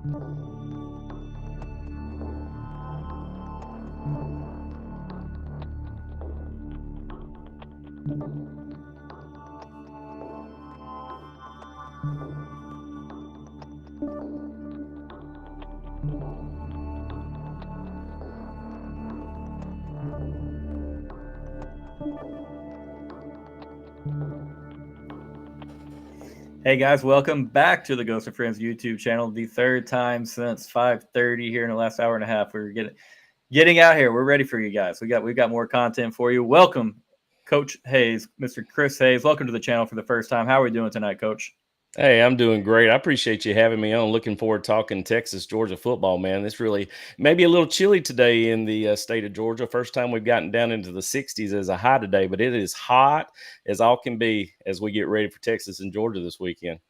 Hey guys, welcome back to the Ghost of Friends YouTube channel. The third time since 5:30 here in the last hour and a half. We're getting out here. We're ready for you guys. We've got more content for you. Welcome, Coach Hayes, Mr. Chris Hayes. Welcome to the channel for the first time. How are we doing tonight, Coach? Hey, I'm doing great. I appreciate you having me on. Looking forward to talking Texas, Georgia football, man. It's really maybe a little chilly today in the state of Georgia. First time we've gotten down into the 60s as a high today, but it is hot as all can be as we get ready for Texas and Georgia this weekend.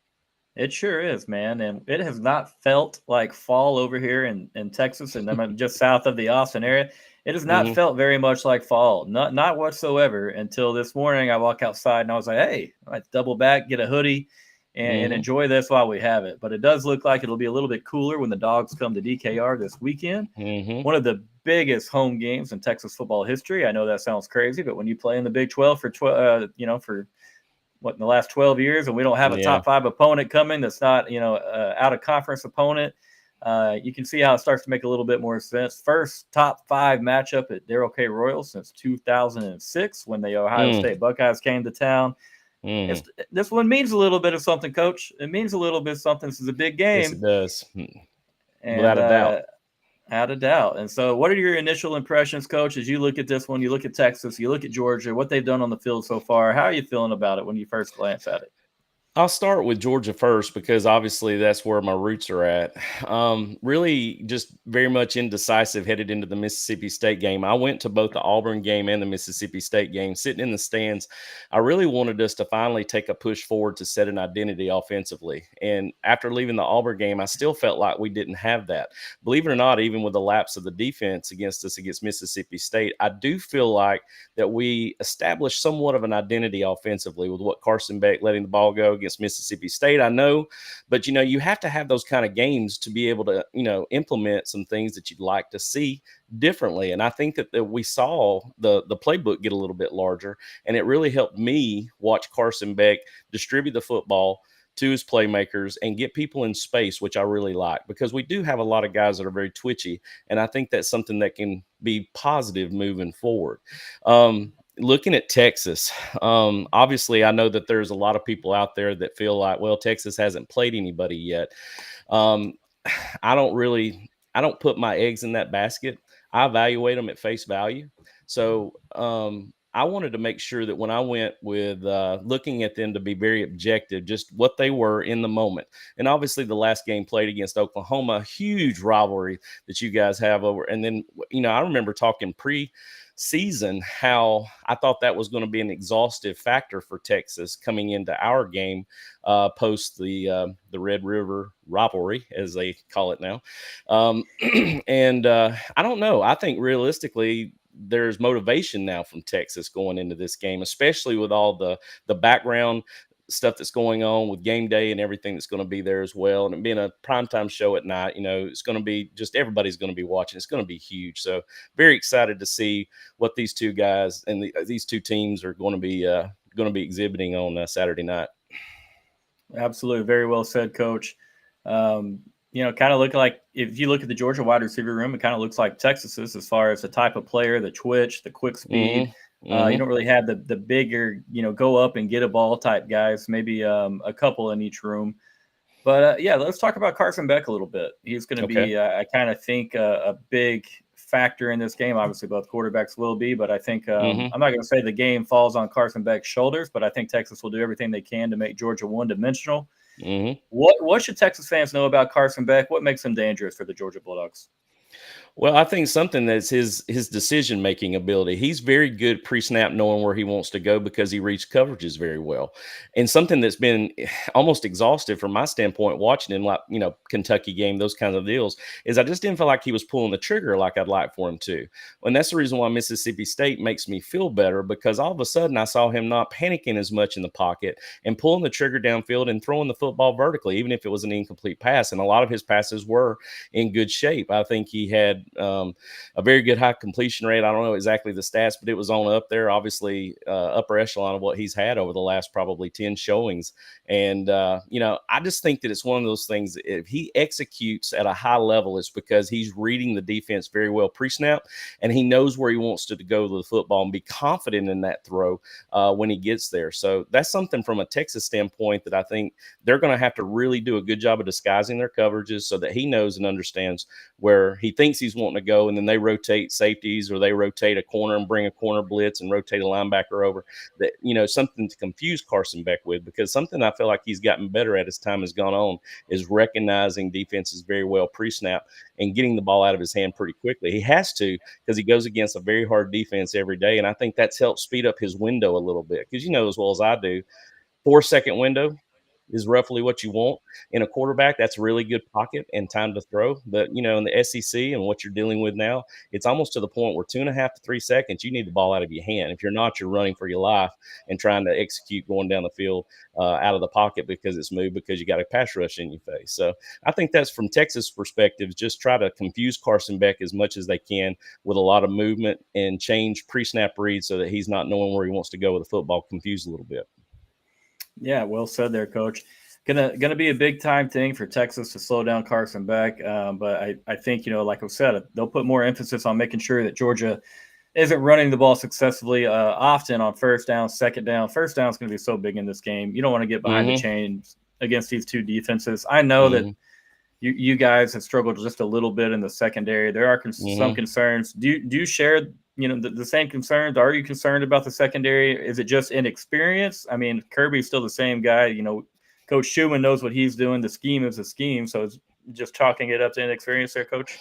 It sure is, man. And it has not felt like fall over here in Texas, and I'm just south of the Austin area. It has not hmm felt very much like fall, not whatsoever, until this morning. I walk outside and I was like, hey, I might double back, get a hoodie, and hmm enjoy this while we have it. But it does look like it'll be a little bit cooler when the Dogs come to DKR this weekend. hmm One of the biggest home games in Texas football history. I know that sounds crazy, but when you play in the Big 12 for for what in the last 12 years, and we don't have a Yeah. top five opponent coming that's not out of conference opponent. You can see how it starts to make a little bit more sense. First top five matchup at Darrell K. Royal since 2006 when the Ohio Mm, State Buckeyes came to town. mm. This one means a little bit of something, Coach. It means a little bit of something. This is a big Yes, it game, does. and Without a doubt. out of doubt. And so, what are your initial impressions, Coach, as you look at this one? You look at Texas, you look at Georgia, what they've done on the field so far. How are you feeling about it when you first glance at it? I'll start with Georgia first because obviously that's where my roots are at. Really, just very much indecisive headed into the Mississippi State game. I went to both the Auburn game and the Mississippi State game. Sitting in the stands, I really wanted us to finally take a push forward to set an identity offensively. And after leaving the Auburn game, I still felt like we didn't have that. Believe it or not, even with the lapse of the defense against us against Mississippi State, I do feel like that we established somewhat of an identity offensively with what Carson Beck letting the ball go against Mississippi State. I know, but you have to have those kind of games to be able to, implement some things that you'd like to see differently. And I think that we saw the playbook get a little bit larger, and it really helped me watch Carson Beck distribute the football to his playmakers and get people in space, which I really like because we do have a lot of guys that are very twitchy. And I think that's something that can be positive moving forward. Looking at Texas, obviously, I know that there's a lot of people out there that feel like, well, Texas hasn't played anybody yet. Um, I don't put my eggs in that basket. I evaluate them at face value. So I wanted to make sure that when I went with looking at them to be very objective, just what they were in the moment. And obviously, the last game played against Oklahoma, huge rivalry that you guys have over. And then, I remember talking season how I thought that was going to be an exhaustive factor for Texas coming into our game post the Red River rivalry, as they call it now. And I don't know. I think realistically, there's motivation now from Texas going into this game, especially with all the background stuff that's going on with game day and everything that's going to be there as well. And it being a primetime show at night, it's going to be just everybody's going to be watching. It's going to be huge. So very excited to see what these two guys and these two teams are going to be exhibiting on Saturday night. Absolutely. Very well said, Coach. Kind of looking like if you look at the Georgia wide receiver room, it kind of looks like Texas's as far as the type of player, the twitch, the quick speed. Mm-hmm. You Mm-hmm. don't really have the bigger, go up and get a ball type guys, maybe a couple in each room. But yeah, let's talk about Carson Beck a little bit. He's going to Okay. be, I kind of think, a big factor in this game. Obviously, both quarterbacks will be, but I think Mm-hmm. I'm not going to say the game falls on Carson Beck's shoulders, but I think Texas will do everything they can to make Georgia one-dimensional. Mm-hmm. What should Texas fans know about Carson Beck? What makes him dangerous for the Georgia Bulldogs? Well, I think something that's his decision making ability. He's very good pre-snap knowing where he wants to go because he reads coverages very well. And something that's been almost exhaustive from my standpoint watching him, like, Kentucky game, those kinds of deals, is I just didn't feel like he was pulling the trigger like I'd like for him to. And that's the reason why Mississippi State makes me feel better, because all of a sudden I saw him not panicking as much in the pocket and pulling the trigger downfield and throwing the football vertically, even if it was an incomplete pass. And a lot of his passes were in good shape. I think he had a very good high completion rate. I don't know exactly the stats, but it was on up there, obviously upper echelon of what he's had over the last probably 10 showings. And, I just think that it's one of those things. If he executes at a high level, it's because he's reading the defense very well pre-snap, and he knows where he wants to go with the football and be confident in that throw when he gets there. So that's something from a Texas standpoint that I think they're going to have to really do a good job of disguising their coverages so that he knows and understands where he thinks he's wanting to go. And then they rotate safeties, or they rotate a corner and bring a corner blitz and rotate a linebacker over, that, something to confuse Carson Beck with, because something I feel like he's gotten better at as time has gone on is recognizing defenses very well pre-snap and getting the ball out of his hand pretty quickly. He has to, because he goes against a very hard defense every day. And I think that's helped speed up his window a little bit, because as well as I do, 4-second window is roughly what you want in a quarterback. That's really good pocket and time to throw. But, in the SEC and what you're dealing with now, it's almost to the point where 2.5 to 3 seconds, you need the ball out of your hand. If you're not, you're running for your life and trying to execute going down the field out of the pocket because it's moved, because you got a pass rush in your face. So I think that's, from Texas perspective, just try to confuse Carson Beck as much as they can with a lot of movement and change pre-snap reads so that he's not knowing where he wants to go with the football, confused a little bit. Yeah, well said there, Coach. Gonna be a big time thing for Texas to slow down Carson Beck, but I think, like I said, they'll put more emphasis on making sure that Georgia isn't running the ball successfully often on first down, second down. First down is going to be so big in this game. You don't want to get behind the Mm-hmm. chains against these two defenses. I know that Mm-hmm. you guys have struggled just a little bit in the secondary. There are some Mm-hmm. concerns. Do you share the same concerns? Are you concerned about the secondary? Is it just inexperience? I mean, Kirby's still the same guy. Coach Schumann knows what he's doing. The scheme is a scheme, so it's just chalking it up to inexperience there, Coach.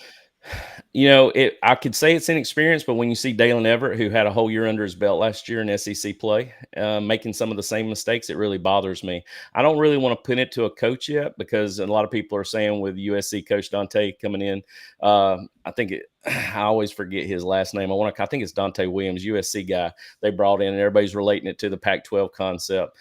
I could say it's inexperience, but when you see Dalen Everett, who had a whole year under his belt last year in SEC play, making some of the same mistakes, it really bothers me. I don't really want to pin it to a coach yet, because a lot of people are saying with USC coach Dante coming in, I think I always forget his last name. I think it's Dante Williams, USC guy they brought in, and everybody's relating it to the Pac-12 concept.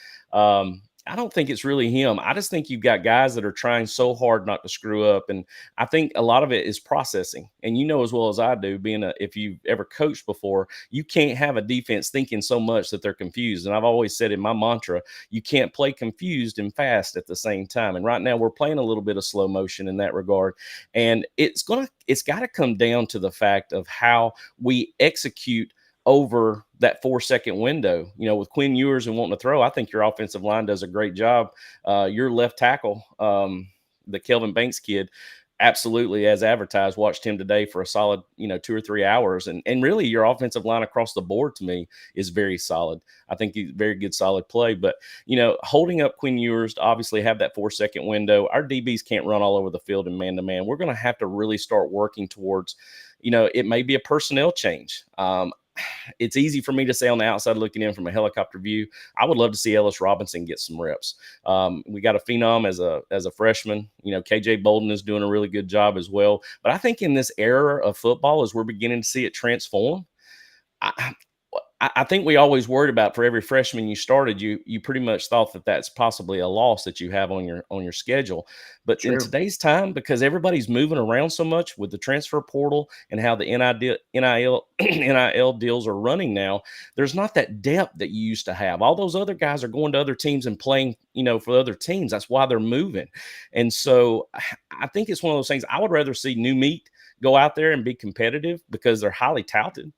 I don't think it's really him. I just think you've got guys that are trying so hard not to screw up. And I think a lot of it is processing. And as well as I do, if you've ever coached before, you can't have a defense thinking so much that they're confused. And I've always said in my mantra, you can't play confused and fast at the same time. And right now we're playing a little bit of slow motion in that regard. And it's got to come down to the fact of how we execute over that 4-second window. With Quinn Ewers and wanting to throw, I think your offensive line does a great job. Your left tackle, the Kelvin Banks kid, absolutely, as advertised, watched him today for a solid 2 or 3 hours, and really your offensive line across the board to me is very solid. I think he's very good, solid play. But holding up Quinn Ewers to obviously have that 4-second window, our DBs can't run all over the field in man-to-man. We're going to have to really start working towards it may be a personnel change. It's easy for me to say on the outside looking in from a helicopter view. I would love to see Ellis Robinson get some reps. We got a phenom as a freshman. KJ Bolden is doing a really good job as well. But I think in this era of football, as we're beginning to see it transform, I think we always worried about, for every freshman you started, you pretty much thought that that's possibly a loss that you have on your schedule. But in True. today's time, because everybody's moving around so much with the transfer portal and how the NIL deals are running now, there's not that depth that you used to have. All those other guys are going to other teams and playing, for other teams. That's why they're moving. And so I think it's one of those things. I would rather see new meat go out there and be competitive, because they're highly touted.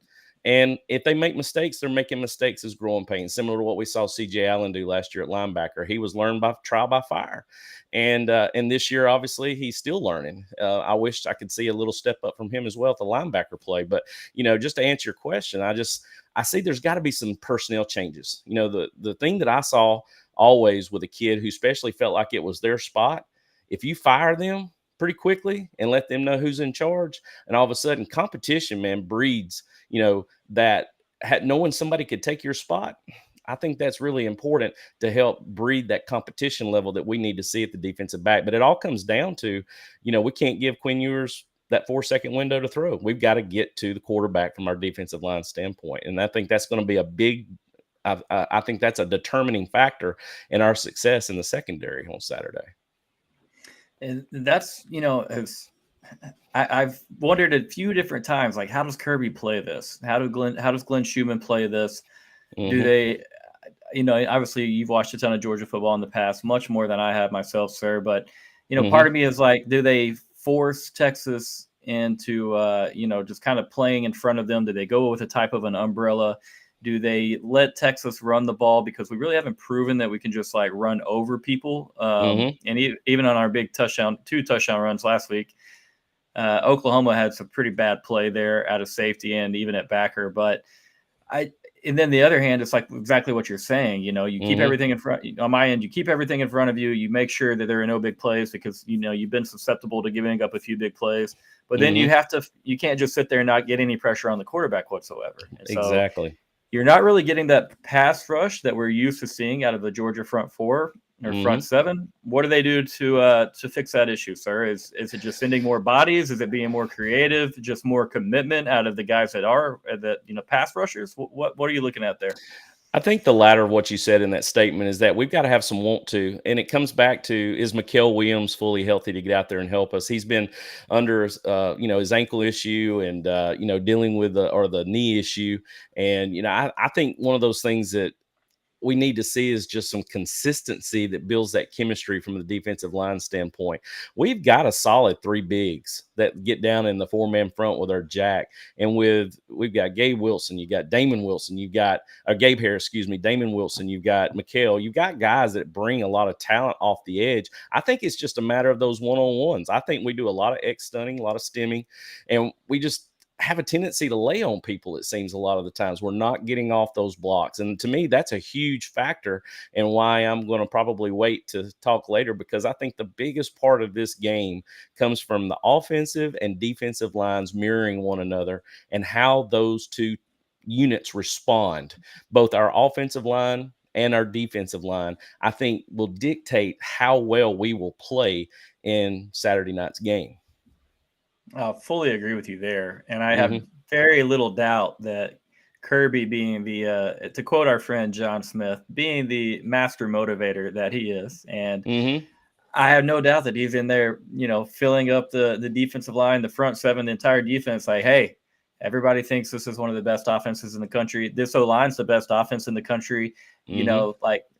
And if they make mistakes, they're making mistakes as growing pains, similar to what we saw CJ Allen do last year at linebacker. He was learned by trial by fire. And this year, obviously, he's still learning. I wish I could see a little step up from him as well at the linebacker play. But, just to answer your question, I see there's got to be some personnel changes. The thing that I saw always with a kid who especially felt like it was their spot, if you fire them, pretty quickly and let them know who's in charge. And all of a sudden, competition, man, breeds, that knowing somebody could take your spot. I think that's really important to help breed that competition level that we need to see at the defensive back. But it all comes down to, we can't give Quinn Ewers that 4-second window to throw. We've got to get to the quarterback from our defensive line standpoint. And I think that's going to be a big, I think that's a determining factor in our success in the secondary on Saturday. And that's, I've wondered a few different times, like, how does Kirby play this? How does Glenn Schumann play this? Do they, obviously you've watched a ton of Georgia football in the past, much more than I have myself, sir. But, part of me is like, do they force Texas into, just kind of playing in front of them? Do they go with a type of an umbrella? Do they let Texas run the ball? Because we really haven't proven that we can just like run over people. And even on our big two touchdown runs last week, Oklahoma had some pretty bad play there out of safety and even at backer. But and then the other hand, it's like exactly what you're saying. You keep everything in front. On my end, you keep everything in front of you. You make sure that there are no big plays because you've been susceptible to giving up a few big plays. But then you can't just sit there and not get any pressure on the quarterback whatsoever. And exactly. You're not really getting that pass rush that we're used to seeing out of the Georgia front four or front seven. What do they do to fix that issue, sir? Is it just sending more bodies? Is it being more creative? Just more commitment out of the guys that pass rushers? What are you looking at there? I think the latter of what you said in that statement is that we've got to have some want to, and it comes back to, is Mikael Williams fully healthy to get out there and help us? He's been under, his ankle issue and, dealing with the knee issue. And, I think one of those things that we need to see is just some consistency that builds that chemistry from the defensive line standpoint. We've got a solid 3 bigs that get down in the 4-man front with our jack. And we've got Gabe Wilson, you got Damon Wilson, you've got Gabe Harris, Damon Wilson, you've got Mikael, you've got guys that bring a lot of talent off the edge. I think it's just a matter of those one-on-ones. I think we do a lot of X stunning, a lot of stemming, and we just have a tendency to lay on people. It seems a lot of the times we're not getting off those blocks. And to me, that's a huge factor and why I'm going to probably wait to talk later, because I think the biggest part of this game comes from the offensive and defensive lines mirroring one another and how those two units respond. Both our offensive line and our defensive line, I think, will dictate how well we will play in Saturday night's game. I fully agree with you there. And I have very little doubt that Kirby, being the, to quote our friend John Smith, being the master motivator that he is. And I have no doubt that he's in there, filling up the defensive line, the front seven, the entire defense. Like, hey, everybody thinks this is one of the best offenses in the country. This O-line's the best offense in the country.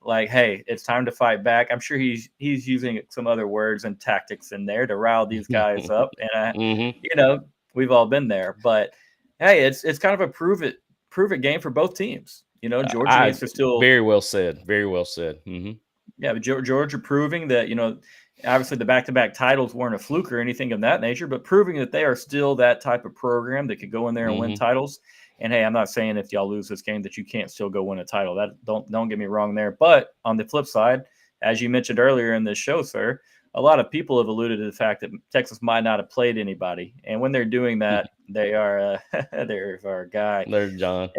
Like, hey, it's time to fight back. I'm sure he's using some other words and tactics in there to rile these guys up. And we've all been there. But hey, it's kind of a prove it game for both teams. Georgia needs to still. Very well said. Very well said. Yeah, but Georgia proving that obviously the back-to-back titles weren't a fluke or anything of that nature, but proving that they are still that type of program that could go in there and win titles. And hey, I'm not saying if y'all lose this game that you can't still go win a title. That don't get me wrong there. But on the flip side, as you mentioned earlier in this show, sir, a lot of people have alluded to the fact that Texas might not have played anybody. And when they're doing that, they are there's our guy. There's John.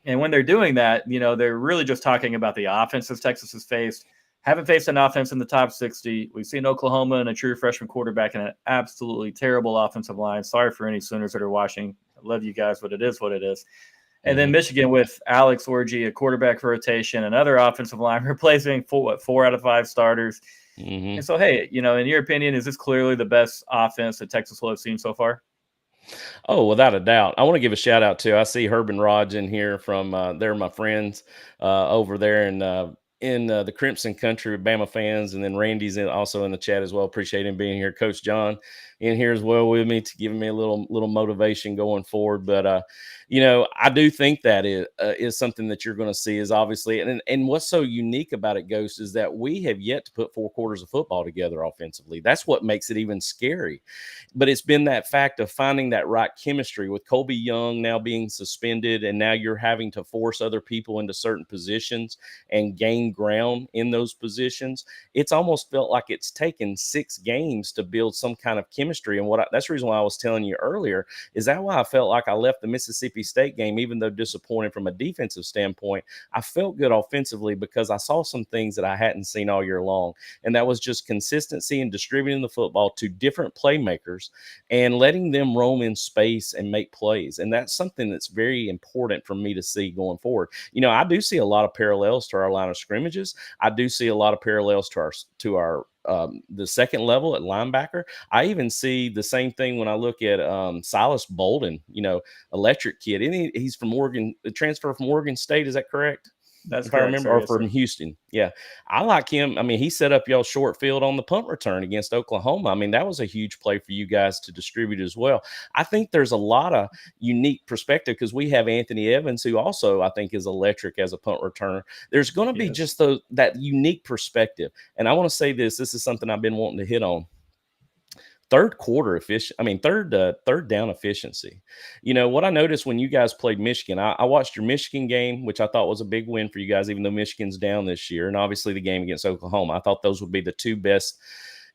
And when they're doing that, they're really just talking about the offenses Texas has faced. Haven't faced an offense in the top 60. We've seen Oklahoma and a true freshman quarterback and an absolutely terrible offensive line. Sorry for any Sooners that are watching. I love you guys, but it is what it is. And then Michigan with Alex Orji, a quarterback rotation, another offensive line replacing 4 out of 5 starters. And so, hey, in your opinion, is this clearly the best offense that Texas will have seen so far? Oh, without a doubt. I want to give a shout out to, I see Herb and Raj in here from, they're my friends over there in the Crimson Country with Bama fans. And then Randy's also in the chat as well. Appreciate him being here. Coach John, in here as well with me to give me a little motivation going forward. But I do think that is something that you're going to see is obviously, and what's so unique about it, Ghost, is that we have yet to put 4 quarters of football together offensively. That's what makes it even scary. But it's been that fact of finding that right chemistry with Colby Young now being suspended, and now you're having to force other people into certain positions and gain ground in those positions. It's almost felt like it's taken 6 games to build some kind of chemistry. And that's the reason why I was telling you earlier is that why I felt like I left the Mississippi State game, even though disappointed from a defensive standpoint, I felt good offensively because I saw some things that I hadn't seen all year long. And that was just consistency in distributing the football to different playmakers and letting them roam in space and make plays. And that's something that's very important for me to see going forward. I do see a lot of parallels to our line of scrimmages. I do see a lot of parallels to our the second level at linebacker. I even see the same thing when I look at Silas Bolden, electric kid. And he's from Oregon, transfer from Oregon State. Is that correct? That's If I correct, remember, sir. or Yes, from sir. Houston. Yeah. I like him. I mean, he set up y'all short field on the punt return against Oklahoma. I mean, that was a huge play for you guys to distribute as well. I think there's a lot of unique perspective because we have Anthony Evans, who also I think is electric as a punt returner. There's going to be Yes. just that unique perspective. And I want to say this is something I've been wanting to hit on. Third down efficiency. What I noticed when you guys played Michigan, I watched your Michigan game, which I thought was a big win for you guys, even though Michigan's down this year, and obviously the game against Oklahoma. I thought those would be the 2 best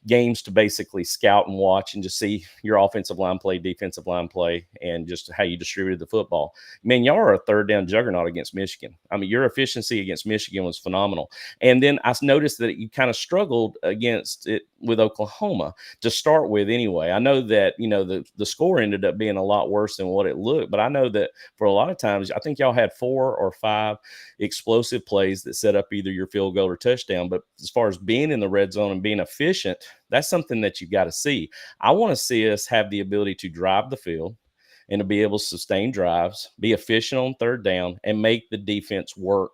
games to basically scout and watch and just see your offensive line play, defensive line play, and just how you distributed the football. Man, y'all are a third down juggernaut against Michigan. I mean, your efficiency against Michigan was phenomenal. And then I noticed that you kind of struggled against it with Oklahoma to start with anyway. I know that, the score ended up being a lot worse than what it looked, but I know that for a lot of times, I think y'all had 4 or 5 explosive plays that set up either your field goal or touchdown. But as far as being in the red zone and being efficient, that's something that you got to see. I want to see us have the ability to drive the field and to be able to sustain drives, be efficient on third down, and make the defense work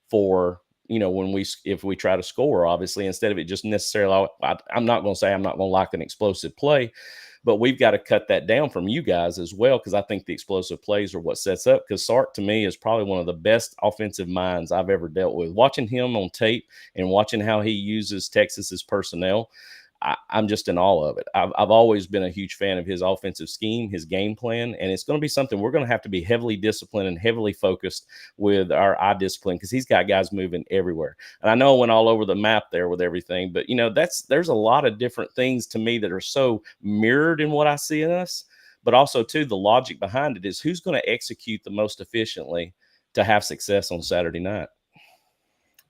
for if we try to score, obviously, instead of it just necessarily. I'm not going to say I'm not going to like an explosive play, but we've got to cut that down from you guys as well, because I think the explosive plays are what sets up. Because Sark, to me, is probably one of the best offensive minds I've ever dealt with. Watching him on tape and watching how he uses Texas's personnel, I'm just in awe of it. I've always been a huge fan of his offensive scheme, his game plan, and it's going to be something we're going to have to be heavily disciplined and heavily focused with our eye discipline, because he's got guys moving everywhere. And I know I went all over the map there with everything, but there's a lot of different things to me that are so mirrored in what I see in us, but also too the logic behind it is who's going to execute the most efficiently to have success on Saturday night.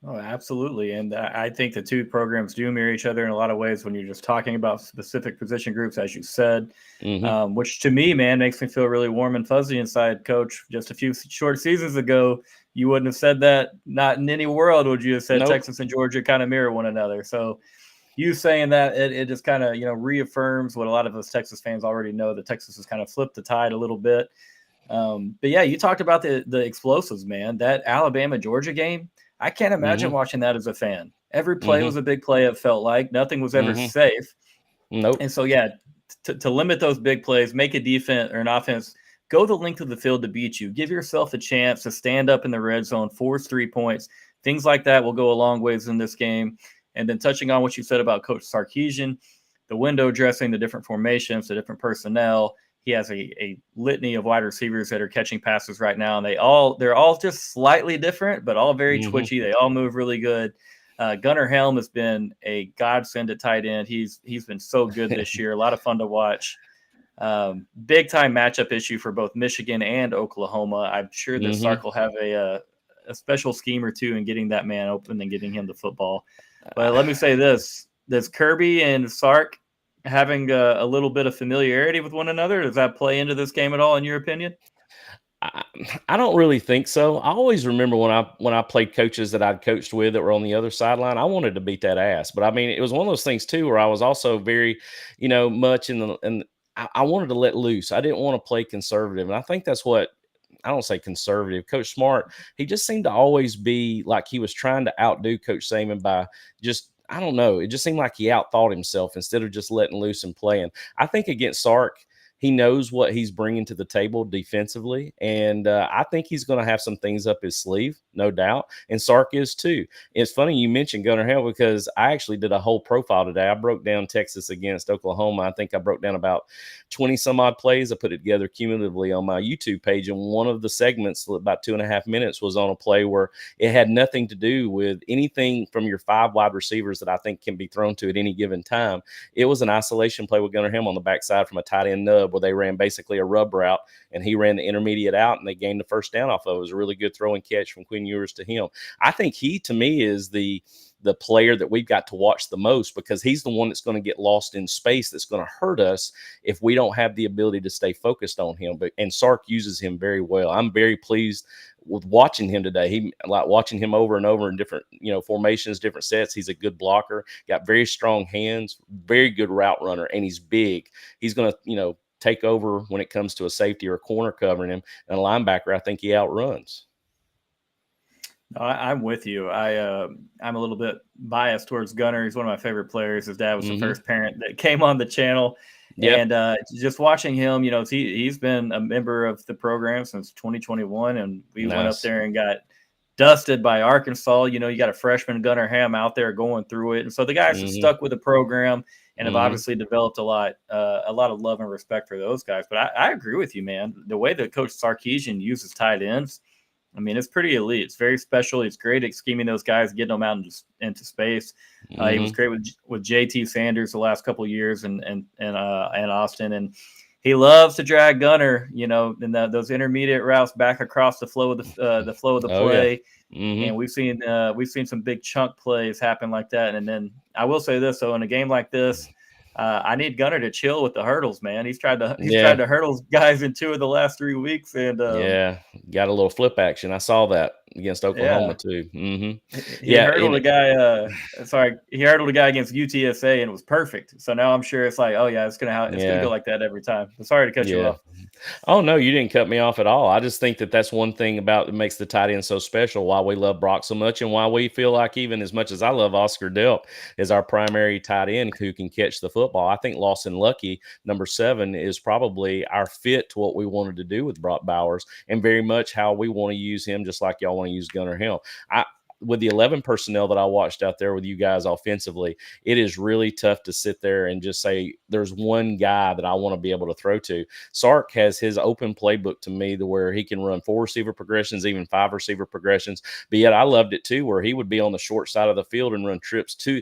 Oh, absolutely. And I think the two programs do mirror each other in a lot of ways when you're just talking about specific position groups, as you said, which to me, man, makes me feel really warm and fuzzy inside, Coach. Just a few short seasons ago, you wouldn't have said that. Not in any world would you have said Nope. Texas and Georgia kind of mirror one another. So you saying that, it just kind of, reaffirms what a lot of us Texas fans already know, that Texas has kind of flipped the tide a little bit. But yeah, you talked about the explosives, man. That Alabama-Georgia game, I can't imagine watching that as a fan. Every play was a big play, it felt like. Nothing was ever safe. Nope. And so, yeah, to limit those big plays, make a defense or an offense go the length of the field to beat you. Give yourself a chance to stand up in the red zone, force 3 points. Things like that will go a long ways in this game. And then touching on what you said about Coach Sarkisian, the window dressing, the different formations, the different personnel. He has a litany of wide receivers that are catching passes right now, and they're all just slightly different, but all very twitchy. They all move really good. Gunnar Helm has been a godsend at tight end. He's been so good this year. A lot of fun to watch. Big time matchup issue for both Michigan and Oklahoma. I'm sure that Sark will have a special scheme or two in getting that man open and getting him the football. But let me say this: does Kirby and Sark having a little bit of familiarity with one another, does that play into this game at all, in your opinion? I don't really think so. I always remember when I played coaches that I'd coached with that were on the other sideline, I wanted to beat that ass. But I mean, it was one of those things too where I was also very, much and I wanted to let loose. I didn't want to play conservative. And I think that's what, I don't say conservative. Coach Smart, he just seemed to always be like he was trying to outdo Coach Saban by just, I don't know. It just seemed like he outthought himself instead of just letting loose and playing. I think against Sark, he knows what he's bringing to the table defensively, and I think he's going to have some things up his sleeve, no doubt. And Sark is too. It's funny you mentioned Gunnar Hill because I actually did a whole profile today. I broke down Texas against Oklahoma. I think I broke down about 20 some odd plays. I put it together cumulatively on my YouTube page, and one of the segments, about 2.5 minutes, was on a play where it had nothing to do with anything from your 5 wide receivers that I think can be thrown to at any given time. It was an isolation play with Gunnar Hill on the backside from a tight end nub where they ran basically a rub route, and he ran the intermediate out, and they gained the first down off of it. It was a really good throw and catch from Quinn Ewers to him. I think he, to me, is the player that we've got to watch the most because he's the one that's going to get lost in space, that's going to hurt us if we don't have the ability to stay focused on him. And Sark uses him very well. I'm very pleased with watching him today. He like watching him over and over in different, formations, different sets. He's a good blocker, got very strong hands, very good route runner, and he's big. He's going to, take over when it comes to a safety or a corner covering him. And a linebacker, I think he outruns. I'm with you. I'm a little bit biased towards Gunnar. He's one of my favorite players. His dad was the first parent that came on the channel. Yep. And just watching him, he's been a member of the program since 2021, and we went up there and got dusted by Arkansas. You got a freshman Gunnar Ham out there going through it, and so the guys have stuck with the program and have obviously developed a lot of love and respect for those guys. But I agree with you, man. The way that Coach Sarkisian uses tight ends, I mean, it's pretty elite. It's very special. He's great at scheming those guys, getting them out into space. He was great with JT Sanders the last couple of years and Austin. And he loves to drag Gunnar, in those intermediate routes back across the flow of the play. Yeah. And we've seen some big chunk plays happen like that. And then I will say this, though, in a game like this, I need Gunnar to chill with the hurdles, man. He's tried to hurdle guys in 2 of the last 3 weeks, and got a little flip action. I saw that against Oklahoma too. He hurdled a guy. He hurdled a guy against UTSA, and it was perfect. So now I'm sure it's like, oh yeah, it's gonna go like that every time. I'm sorry to cut you off. Oh no, you didn't cut me off at all. I just think that that's one thing about that makes the tight end so special. Why we love Brock so much, and why we feel like even as much as I love Oscar Delp as our primary tight end who can catch the football. I think Lawson Lucky, number 7, is probably our fit to what we wanted to do with Brock Bowers, and very much how we want to use him, just like y'all want to use Gunnar Hill. With the 11 personnel that I watched out there with you guys offensively, it is really tough to sit there and just say there's one guy that I want to be able to throw to. Sark has his open playbook to me to where he can run 4 receiver progressions, even 5 receiver progressions. But yet I loved it too, where he would be on the short side of the field and run trips to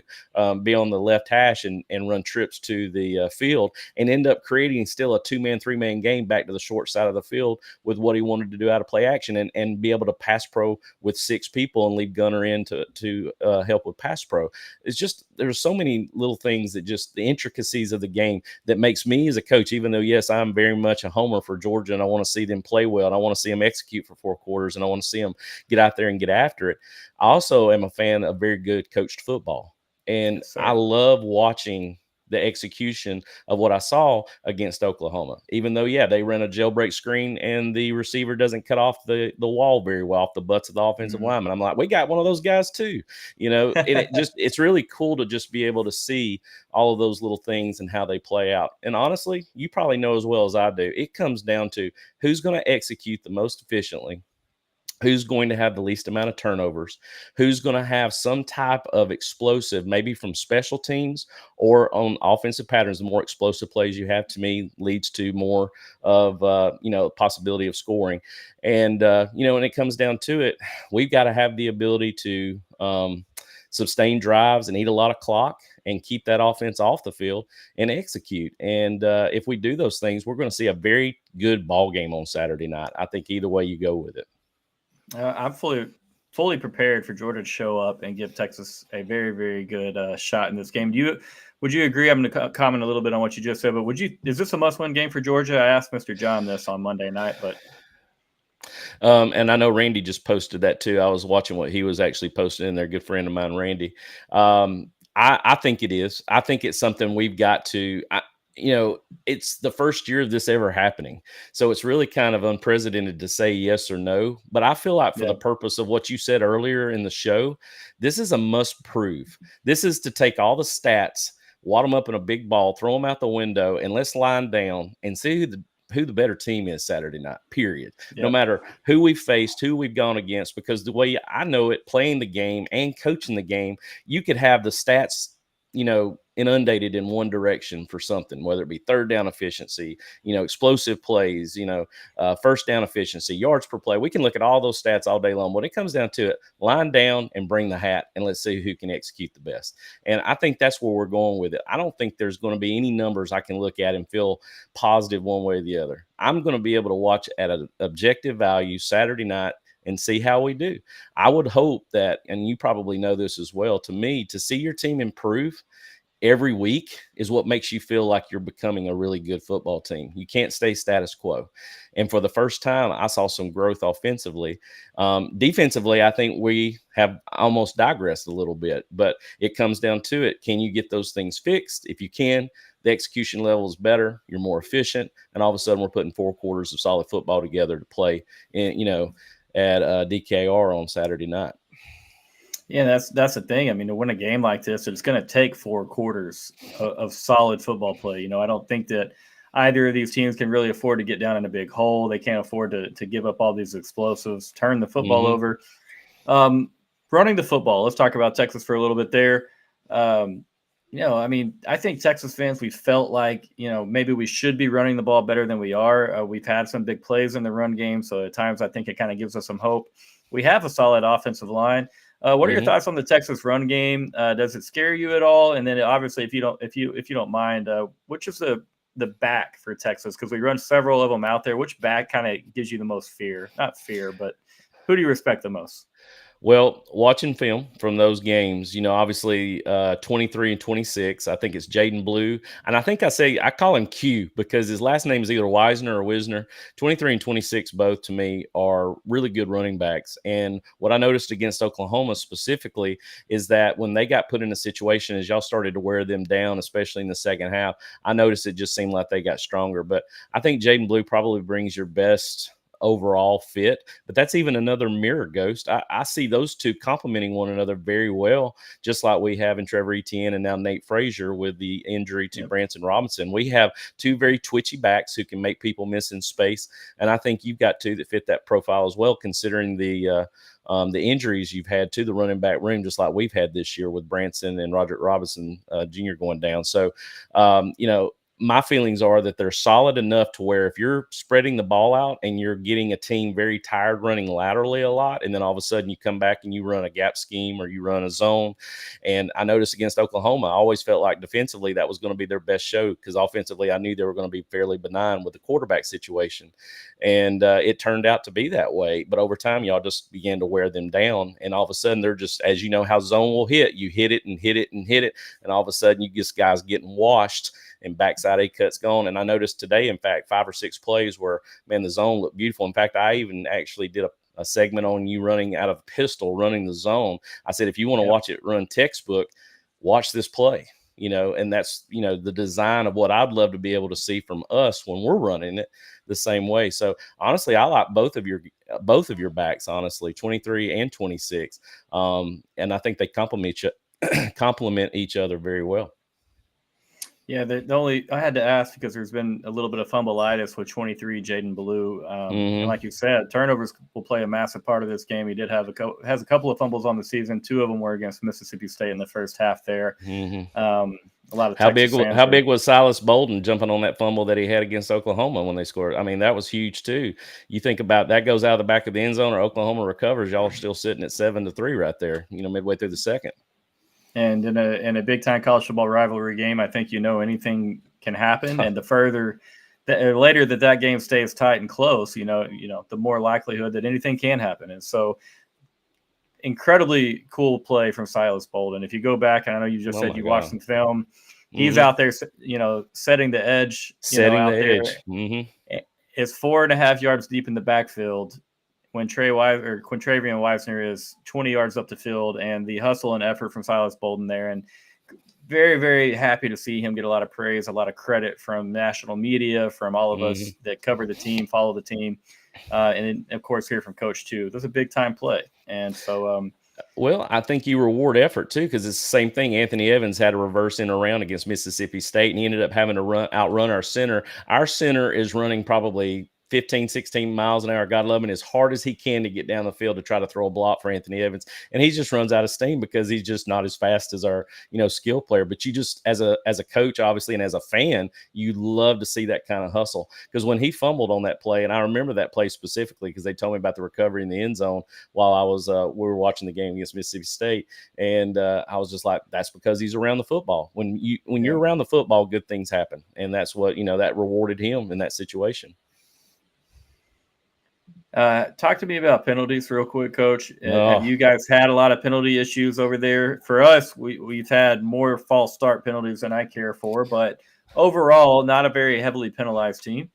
be on the left hash and run trips to the field and end up creating still a 2-man, 3-man game back to the short side of the field with what he wanted to do out of play action and be able to pass pro with 6 people and leave Gunnar in to help with pass pro. It's just there's so many little things that just the intricacies of the game that makes me as a coach, even though yes, I'm very much a homer for Georgia and I want to see them play well and I want to see them execute for 4 quarters and I want to see them get out there and get after it. I also am a fan of very good coached football, and I love watching the execution of what I saw against Oklahoma, even though, they ran a jailbreak screen and the receiver doesn't cut off the wall very well off the butts of the offensive lineman. I'm like, we got one of those guys too, and it's really cool to just be able to see all of those little things and how they play out. And honestly, you probably know as well as I do, it comes down to who's going to execute the most efficiently, who's going to have the least amount of turnovers, who's going to have some type of explosive, maybe from special teams or on offensive patterns. The more explosive plays you have, to me, leads to more of, possibility of scoring. And, when it comes down to it, we've got to have the ability to sustain drives and eat a lot of clock and keep that offense off the field and execute. And if we do those things, we're going to see a very good ball game on Saturday night. I think either way you go with it. I'm fully prepared for Georgia to show up and give Texas a very, very good shot in this game. Would you agree? I'm going to comment a little bit on what you just said, but is this a must-win game for Georgia? I asked Mr. John this on Monday night, but and I know Randy just posted that too. I was watching what he was actually posting in there. Good friend of mine, Randy. I think it is. I think it's something we've got to. it's the first year of this ever happening. So it's really kind of unprecedented to say yes or no. But I feel like for Yeah. the purpose of what you said earlier in the show, this is a must prove. This is to take all the stats, wad them up in a big ball, throw them out the window, and let's line down and see who the better team is Saturday night, period. No Yeah. matter who we faced, who we've gone against, because the way I know it, playing the game and coaching the game, you could have the stats, inundated in one direction for something, whether it be third down efficiency, explosive plays, first down efficiency, yards per play. We can look at all those stats all day long. When it comes down to it, line down and bring the hat, and let's see who can execute the best. And I think that's where we're going with it. I don't think there's going to be any numbers I can look at and feel positive one way or the other. I'm going to be able to watch at an objective value Saturday night and see how we do. I would hope that, and you probably know this as well, to me, to see your team improve every week is what makes you feel like you're becoming a really good football team. You can't stay status quo. And for the first time, I saw some growth offensively. Defensively, I think we have almost digressed a little bit, but it comes down to it. Can you get those things fixed? If you can, the execution level is better. You're more efficient. And all of a sudden, we're putting 4 quarters of solid football together to play at DKR on Saturday night. Yeah, that's the thing. I mean, to win a game like this, it's going to take 4 quarters of solid football play. I don't think that either of these teams can really afford to get down in a big hole. They can't afford to give up all these explosives, turn the football over. Running the football, let's talk about Texas for a little bit there. I think Texas fans, we felt like, maybe we should be running the ball better than we are. We've had some big plays in the run game, so at times I think it kind of gives us some hope. We have a solid offensive line. What are your thoughts on the Texas run game? Does it scare you at all? And then obviously, if you don't mind, which is the back for Texas? Because we run several of them out there. Which back kind of gives you the most fear? Not fear, but who do you respect the most? Well, watching film from those games, obviously 23 and 26, I think it's Jaden Blue. And I call him Q because his last name is either Wisner or Wisner. 23 and 26, both to me are really good running backs. And what I noticed against Oklahoma specifically is that when they got put in a situation, as y'all started to wear them down, especially in the second half, I noticed it just seemed like they got stronger. But I think Jaden Blue probably brings your best overall fit, but that's even another mirror, Ghost. I see those two complementing one another very well, just like we have in Trevor Etienne and now Nate Frazier with the injury to Branson Robinson. We have two very twitchy backs who can make people miss in space, and I think you've got two that fit that profile as well, considering the injuries you've had to the running back room, just like we've had this year with Branson and Roderick Robinson Jr. going down. So, my feelings are that they're solid enough to where if you're spreading the ball out and you're getting a team very tired running laterally a lot, and then all of a sudden you come back and you run a gap scheme or you run a zone. And I noticed against Oklahoma, I always felt like defensively that was going to be their best show, because offensively I knew they were going to be fairly benign with the quarterback situation. And it turned out to be that way. But over time, y'all just began to wear them down. And all of a sudden they're just, as you know how zone will hit, you hit it and hit it and hit it. And all of a sudden you get guys getting washed and backside A cuts gone. And I noticed today, in fact, 5 or 6 plays where, man, the zone looked beautiful. In fact, I even actually did a segment on you running out of pistol, running the zone. I said, if you want to watch it run textbook, watch this play, and that's, the design of what I'd love to be able to see from us when we're running it the same way. So honestly, I like both of your backs, honestly, 23 and 26. And I think they complement each other very well. Yeah, I had to ask because there's been a little bit of fumbleitis with 23 Jaden Blue, and like you said, turnovers will play a massive part of this game. He did have has a couple of fumbles on the season. 2 of them were against Mississippi State in the first half. There, a lot of how big was Silas Bolden jumping on that fumble that he had against Oklahoma when they scored? I mean, that was huge too. You think about that, goes out of the back of the end zone or Oklahoma recovers. Y'all are still sitting at 7-3 right there. Midway through the second. And in a big time college football rivalry game, I think anything can happen. And the later that game stays tight and close, the more likelihood that anything can happen. And so, incredibly cool play from Silas Bolden. If you go back, and I know you just said you watched some film, he's out there, setting the edge, It's 4.5 yards deep in the backfield when Quintravian Weisner is 20 yards up the field, and the hustle and effort from Silas Bolden there. And very, very happy to see him get a lot of praise, a lot of credit from national media, from all of us that cover the team, follow the team, and of course hear from Coach too. This is a big time play, and so well, I think you reward effort too, because it's the same thing. Anthony Evans had a reverse in around against Mississippi State, and he ended up having to outrun our center. Our center is running probably 15, 16 miles an hour, God love him, as hard as he can to get down the field to try to throw a block for Anthony Evans. And he just runs out of steam because he's just not as fast as our, skill player. But you just, as a coach, obviously, and as a fan, you love to see that kind of hustle. Because when he fumbled on that play, and I remember that play specifically because they told me about the recovery in the end zone while I was, we were watching the game against Mississippi State. And I was just like, that's because he's around the football. When you're around the football, good things happen. And that's what, that rewarded him in that situation. Talk to me about penalties real quick, Coach. Have you guys had a lot of penalty issues over there? For us, we've had more false start penalties than I care for, but overall, not a very heavily penalized team.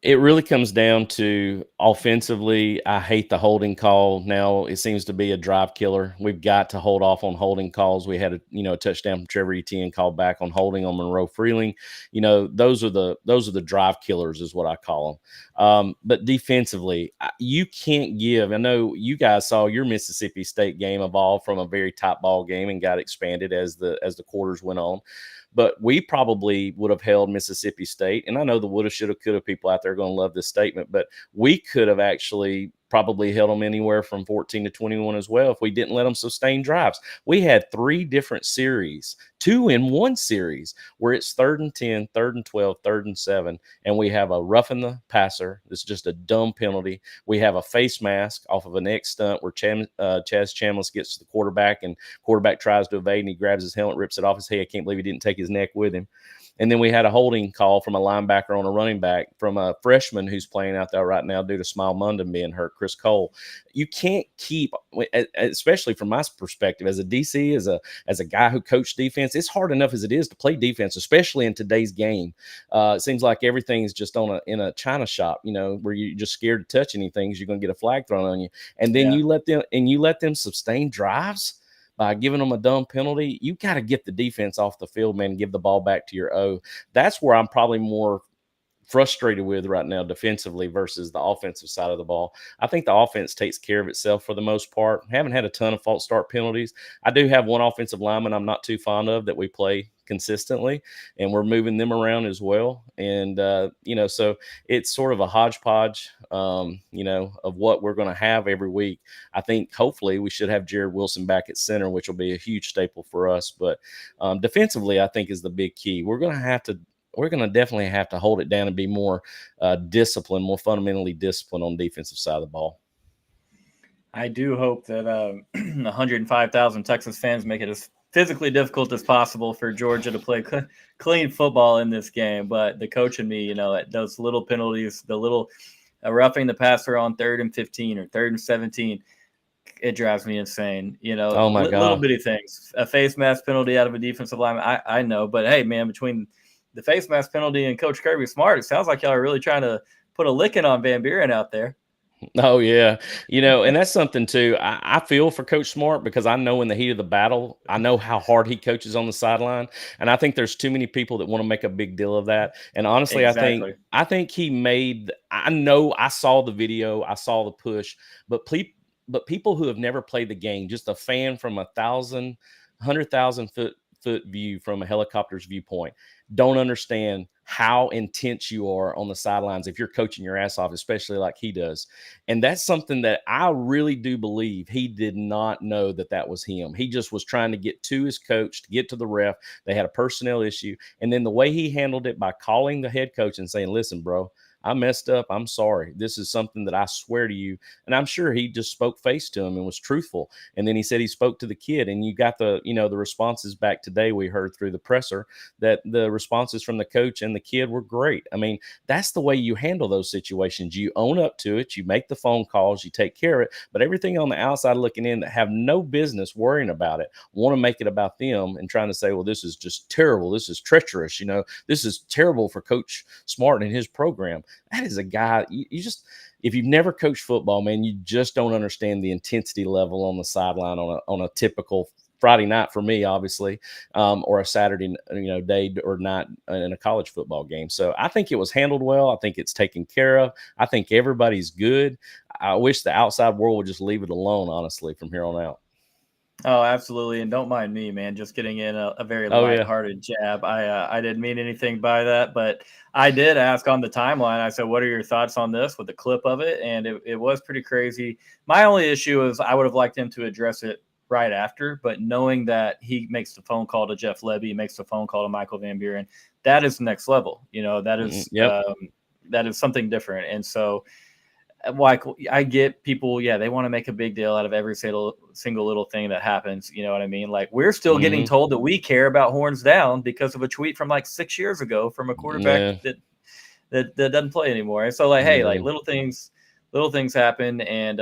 It really comes down to offensively. I hate the holding call. Now it seems to be a drive killer. We've got to hold off on holding calls. We had a touchdown from Trevor Etienne called back on holding on Monroe Freeling. Those are the drive killers is what I call them. But defensively, you can't give. I know you guys saw your Mississippi State game evolve from a very top ball game and got expanded as the quarters went on. But we probably would have held Mississippi State. And I know the woulda, shoulda, coulda people out there are going to love this statement, but we could have actually probably held them anywhere from 14 to 21 as well if we didn't let them sustain drives. We had 3 different series, 2 in 1 series, where it's 3rd and 10, 3rd and 12, 3rd and 7, and we have a roughing the passer. It's just a dumb penalty. We have a face mask off of an X stunt where Chaz Chambliss gets to the quarterback, and quarterback tries to evade, and he grabs his helmet, rips it off his head. I can't believe he didn't take his neck with him. And then we had a holding call from a linebacker on a running back from a freshman who's playing out there right now due to Smile Munden being hurt, Chris Cole. You can't keep, especially from my perspective as a DC, as a guy who coached defense, it's hard enough as it is to play defense, especially in today's game. It seems like everything's just in a china shop, where you're just scared to touch anything because you're going to get a flag thrown on you. And then you let them sustain drives by giving them a dumb penalty. You got to get the defense off the field, man, and give the ball back to your O. That's where I'm probably more frustrated with right now defensively versus the offensive side of the ball. I think the offense takes care of itself for the most part. Haven't had a ton of false start penalties. I do have one offensive lineman I'm not too fond of that we play consistently, and we're moving them around as well. And, so it's sort of a hodgepodge, of what we're going to have every week. I think hopefully we should have Jared Wilson back at center, which will be a huge staple for us. But defensively, I think is the big key. We're going to definitely have to hold it down and be more disciplined, more fundamentally disciplined on the defensive side of the ball. I do hope that 105,000 Texas fans make it as physically difficult as possible for Georgia to play clean football in this game. But the coach and me, those little penalties, the little roughing the passer on 3rd and 15 or 3rd and 17, it drives me insane. Oh my God. Little bitty things. A face mask penalty out of a defensive lineman, I know. But, hey, man, between the face mask penalty and Coach Kirby Smart, it sounds like y'all are really trying to put a licking on Van Buren out there. Oh, yeah. And that's something, too. I feel for Coach Smart because I know in the heat of the battle, I know how hard he coaches on the sideline. And I think there's too many people that want to make a big deal of that. And honestly, exactly. I think he made – I know I saw the video. I saw the push. But people who have never played the game, just a fan from 100,000 foot view from a helicopter's viewpoint, don't understand how intense you are on the sidelines if you're coaching your ass off, especially like he does. And that's something that I really do believe he did not know that was him. He just was trying to get to his coach, to get to the ref. They had a personnel issue. And then the way he handled it by calling the head coach and saying, listen, bro, I messed up. I'm sorry. This is something that I swear to you. And I'm sure he just spoke face to him and was truthful. And then he said he spoke to the kid, and you got the responses back today. We heard through the presser that the responses from the coach and the kid were great. I mean, that's the way you handle those situations. You own up to it. You make the phone calls. You take care of it. But everything on the outside looking in that have no business worrying about it, want to make it about them and trying to say, well, this is just terrible. This is treacherous. This is terrible for Coach Smart and his program. That is a guy you just, if you've never coached football, man, you just don't understand the intensity level on the sideline on a typical Friday night for me, obviously, or a Saturday, day or night in a college football game. So I think it was handled well. I think it's taken care of. I think everybody's good. I wish the outside world would just leave it alone, honestly, from here on out. Oh, absolutely, and don't mind me, man. Just getting in a very Oh yeah. lighthearted jab. I didn't mean anything by that, but I did ask on the timeline. I said, "What are your thoughts on this?" With the clip of it, and it was pretty crazy. My only issue is I would have liked him to address it right after, but knowing that he makes the phone call to Jeff Lebby, makes the phone call to Michael Van Buren, that is next level. Yep. That is something different, and so like I get people, yeah, they want to make a big deal out of every single little thing that happens. You know what I mean? Like we're still getting Hmm. told that we care about horns down because of a tweet from like 6 years ago from a quarterback Yeah. that doesn't play anymore. And so like, hey, like Yeah. little things happen, and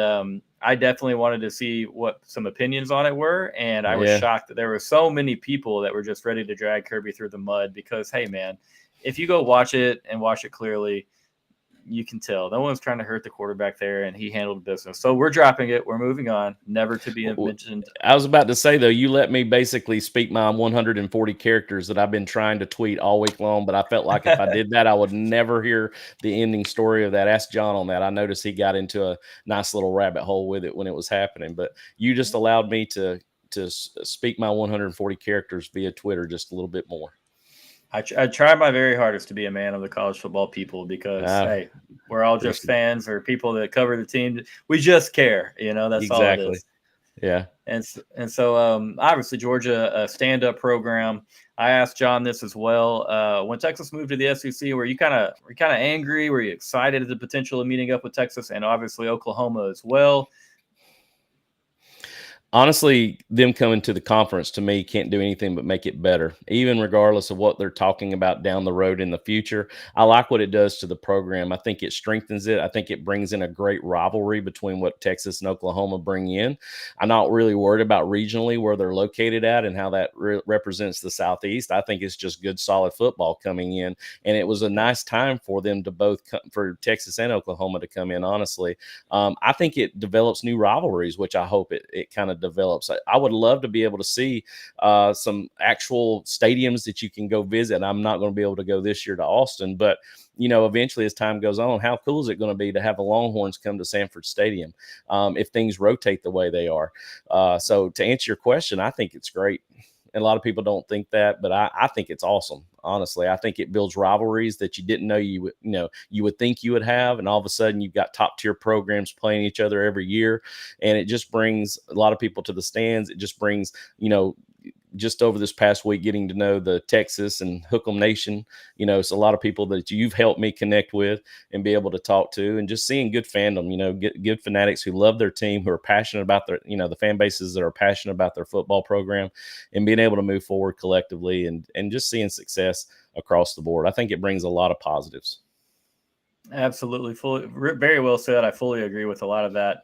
I definitely wanted to see what some opinions on it were, and I was Yeah. shocked that there were so many people that were just ready to drag Kirby through the mud because, hey, man, if you go watch it and watch it clearly, you can tell no one's trying to hurt the quarterback there, and he handled business. So we're dropping it. We're moving on, never to be mentioned. I was about to say though, you let me basically speak my 140 characters that I've been trying to tweet all week long, but I felt like if I did that, I would never hear the ending story of that. Ask John on that. I noticed he got into a nice little rabbit hole with it when it was happening, but you just allowed me to speak my 140 characters via Twitter just a little bit more. I try my very hardest to be a man of the college football people because, I hey, we're all just appreciate fans or people that cover the team. We just care, it. that's all it Exactly. is. Yeah. And so obviously Georgia, a stand-up program. I asked John this as well. When Texas moved to the SEC, were you kind of angry? Were you excited at the potential of meeting up with Texas and obviously Oklahoma as well? Honestly, them coming to the conference to me can't do anything but make it better, even regardless of what they're talking about down the road in the future. I like what it does to the program. I think it strengthens it. I think it brings in a great rivalry between what Texas and Oklahoma bring in. I'm not really worried about regionally where they're located at and how that represents the Southeast. I think it's just good, solid football coming in. And it was a nice time for them to both for Texas and Oklahoma to come in, honestly. I think it develops new rivalries, which I hope it kind of develops. I would love to be able to see some actual stadiums that you can go visit. I'm not going to be able to go this year to Austin, but eventually as time goes on, how cool is it going to be to have the Longhorns come to Sanford Stadium if things rotate the way they are? So to answer your question, I think it's great. And a lot of people don't think that, but I think it's awesome. Honestly, I think it builds rivalries that you didn't know you would think you would have, and all of a sudden you've got top tier programs playing each other every year, and it just brings a lot of people to the stands. It just brings just over this past week, getting to know the Texas and Hook'em Nation, it's a lot of people that you've helped me connect with and be able to talk to, and just seeing good fandom, good fanatics who love their team, who are passionate about their, the fan bases that are passionate about their football program, and being able to move forward collectively and just seeing success across the board. I think it brings a lot of positives. Absolutely, very well said. I fully agree with a lot of that.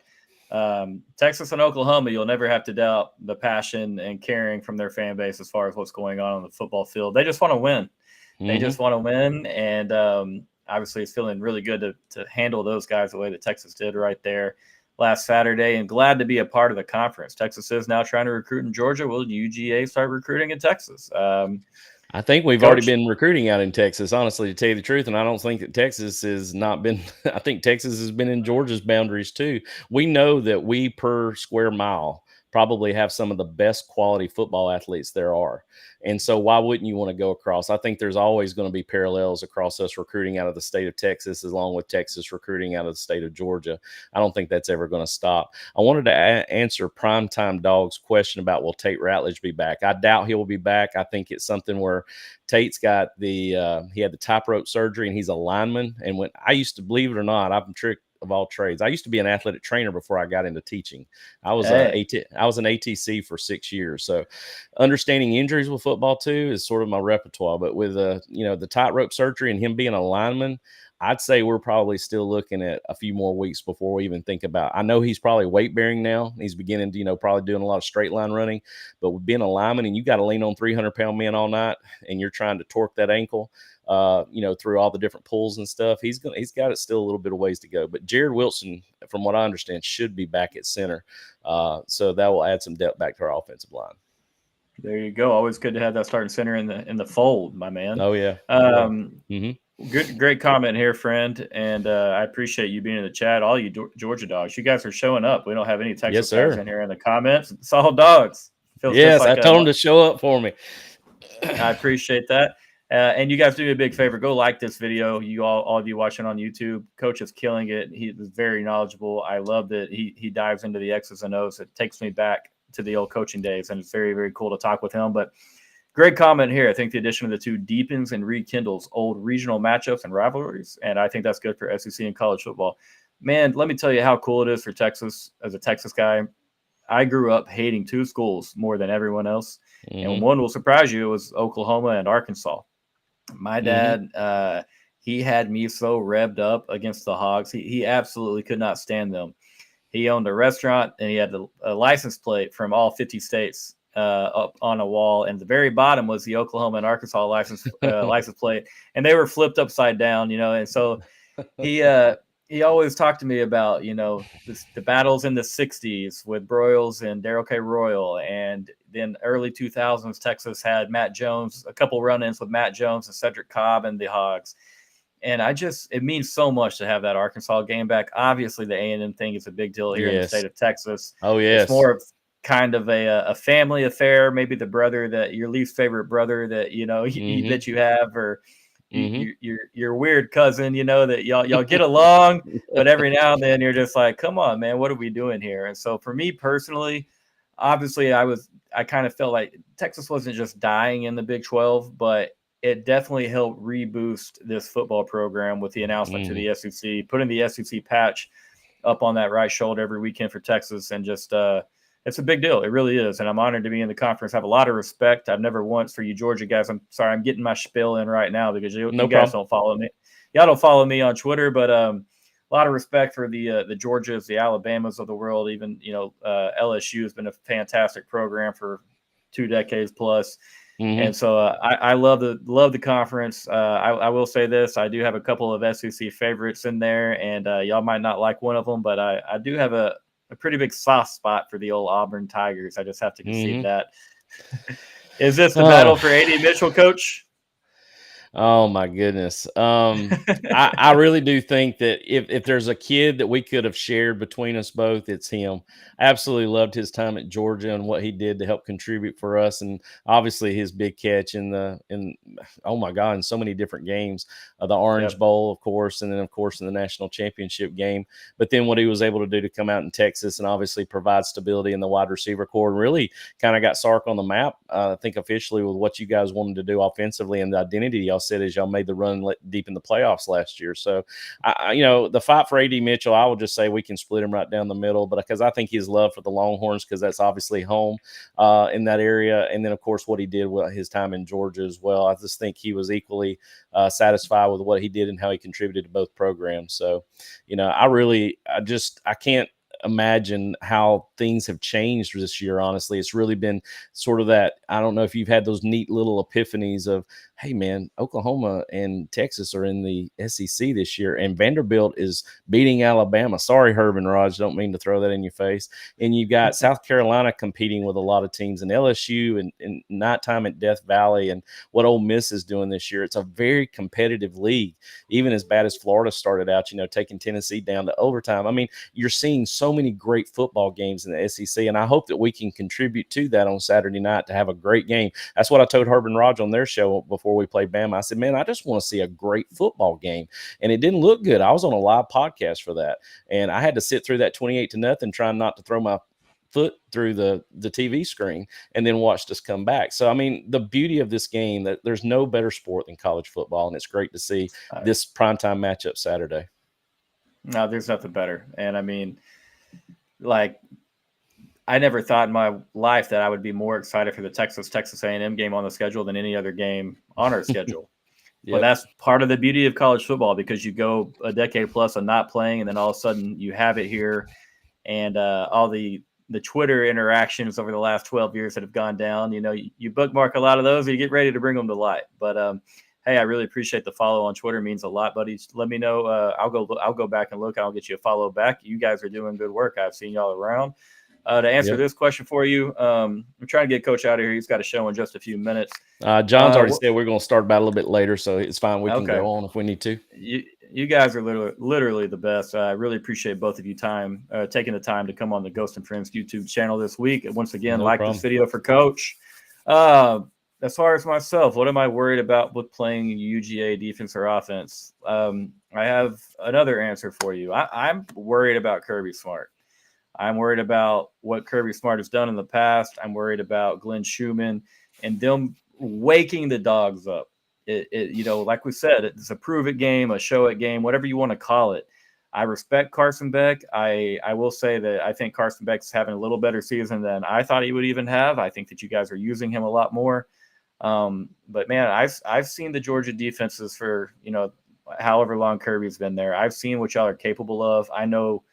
Texas and Oklahoma, you'll never have to doubt the passion and caring from their fan base as far as what's going on the football field. They just want to win. They Mm-hmm. just want to win, and obviously, it's feeling really good to handle those guys the way that Texas did right there last Saturday. And glad to be a part of the conference. Texas is now trying to recruit in Georgia. Will UGA start recruiting in Texas? I think we've already Coach, been recruiting out in Texas, honestly, to tell you the truth. And I don't think that Texas has not been, I think Texas has been in Georgia's boundaries too. We know that we per square mile probably have some of the best quality football athletes there are. And so why wouldn't you want to go across? I think there's always going to be parallels across us recruiting out of the state of Texas, along with Texas recruiting out of the state of Georgia. I don't think that's ever going to stop. I wanted to answer Primetime Dog's question about will Tate Ratledge be back? I doubt he will be back. I think it's something where Tate's got he had the tightrope surgery and he's a lineman. And when I used to, believe it or not, I'm tricked of all trades. I used to be an athletic trainer before I got into teaching. I was hey, I was an ATC for 6 years. So understanding injuries with football too is sort of my repertoire. But with the tightrope surgery and him being a lineman, I'd say we're probably still looking at a few more weeks before we even think about. I know he's probably weight bearing now. He's beginning to, probably doing a lot of straight line running. But with being a lineman and you got to lean on 300-pound men all night, and you're trying to torque that ankle, through all the different pulls and stuff, he's got it still a little bit of ways to go. But Jared Wilson, from what I understand, should be back at center, so that will add some depth back to our offensive line. There you go. Always good to have that starting center in the fold, my man. Oh yeah. Mm-hmm. Great comment here, friend, and I appreciate you being in the chat. All you Georgia dogs, you guys are showing up. We don't have any Yes, Texas guys sir. in here in the comments. It's all dogs. Feels just Yes, I like told him to show up for me. I appreciate that. And you guys do me a big favor. Go like this video. You all of you watching on YouTube. Coach is killing it. He was very knowledgeable. I loved it. He dives into the X's and O's. It takes me back to the old coaching days, and it's very, very cool to talk with him. But great comment here. I think the addition of the two deepens and rekindles old regional matchups and rivalries, and I think that's good for SEC and college football. Man, let me tell you how cool it is for Texas. As a Texas guy, I grew up hating two schools more than everyone else, and Mm-hmm. one will surprise you. It was Oklahoma and Arkansas. My Mm-hmm. dad, he had me so revved up against the Hogs. He absolutely could not stand them. He owned a restaurant and he had a license plate from all 50 states up on a wall, and the very bottom was the Oklahoma and Arkansas license plate, and they were flipped upside down, And so he uh, he always talked to me about the battles in the '60s with Broyles and Darrell K. Royal, and then early 2000s Texas had Matt Jones, a couple run-ins with Matt Jones and Cedric Cobb and the Hogs. And it means so much to have that Arkansas game back. Obviously, the A&M thing is a big deal here in the Yes. state of Texas. Oh It's yes. more of kind of a family affair. Maybe the brother that your least favorite brother that Mm-hmm. that you have, or Mm-hmm. your weird cousin, that y'all get along, but every now and then you're just like, come on, man, what are we doing here? And so for me personally, obviously I kind of felt like Texas wasn't just dying in the Big 12, but it definitely helped reboost this football program with the announcement to Mm-hmm. the SEC, putting the SEC patch up on that right shoulder every weekend for Texas, and just it's a big deal. It really is, and I'm honored to be in the conference. I have a lot of respect. I've never once, for you Georgia guys. I'm sorry, I'm getting my spiel in right now because you No guys problem. don't follow me. Y'all don't follow me on Twitter, but a lot of respect for the Georgias, the Alabamas of the world. Even LSU has been a fantastic program for 2 decades plus. Mm-hmm. And so I love the conference. I will say this: I do have a couple of SEC favorites in there, and y'all might not like one of them, but I do have a pretty big soft spot for the old Auburn Tigers. I just have to concede Mm-hmm. that. Is this the Oh. battle for AD Mitchell, Coach? Oh my goodness. I really do think that if there's a kid that we could have shared between us both, it's him. I absolutely loved his time at Georgia and what he did to help contribute for us, and obviously his big catch in oh my God, in so many different games, the Orange Yep. Bowl, of course, and then of course in the national championship game. But then what he was able to do to come out in Texas and obviously provide stability in the wide receiver core, and really kind of got Sark on the map. I think officially with what you guys wanted to do offensively and the identity y'all said as y'all made the run deep in the playoffs last year. So, the fight for AD Mitchell, I will just say we can split him right down the middle, but because I think his love for the Longhorns, because that's obviously home in that area, and then of course what he did with his time in Georgia as well. I just think he was equally satisfied with what he did and how he contributed to both programs. So, I can't imagine how things have changed this year. Honestly, it's really been sort of that. I don't know if you've had those neat little epiphanies of, hey man, Oklahoma and Texas are in the SEC this year, and Vanderbilt is beating Alabama. Sorry, Herb Raj, don't mean to throw that in your face. And you've got South Carolina competing with a lot of teams, and LSU and nighttime at Death Valley, and what Ole Miss is doing this year. It's a very competitive league, even as bad as Florida started out, taking Tennessee down to overtime. I mean, you're seeing so many great football games in the SEC, and I hope that we can contribute to that on Saturday night to have a great game. That's what I told Herb and Raj on their show before we played Bama. I said, man, I just want to see a great football game, and it didn't look good. I was on a live podcast for that, and I had to sit through that 28-0, trying not to throw my foot through the TV screen, and then watched us come back. So, I mean, the beauty of this game, that there's no better sport than college football, and it's great to see this primetime matchup Saturday. No, there's nothing better. And I mean, like, I never thought in my life that I would be more excited for the Texas A&M game on the schedule than any other game on our schedule. But Yep. that's part of the beauty of college football, because you go a decade plus of not playing, and then all of a sudden you have it here, and all the Twitter interactions over the last 12 years that have gone down. You bookmark a lot of those, and you get ready to bring them to light. But hey, I really appreciate the follow on Twitter. It means a lot, buddies. Let me know. I'll go back and look. I'll get you a follow back. You guys are doing good work. I've seen y'all around. To answer Yep. this question for you, I'm trying to get Coach out of here. He's got a show in just a few minutes. John's already said we're going to start about a little bit later, so it's fine. We can Okay. go on if we need to. You guys are literally the best. I really appreciate both of you taking the time to come on the Ghost and Friends YouTube channel this week. And once again, this video for Coach. As far as myself, what am I worried about with playing UGA defense or offense? I have another answer for you. I'm worried about Kirby Smart. I'm worried about what Kirby Smart has done in the past. I'm worried about Glenn Schumann and them waking the dogs up. Like we said, it's a prove it game, a show it game, whatever you want to call it. I respect Carson Beck. I will say that I think Carson Beck's having a little better season than I thought he would even have. I think that you guys are using him a lot more. But man, I've seen the Georgia defenses for, however long Kirby's been there. I've seen what y'all are capable of. I know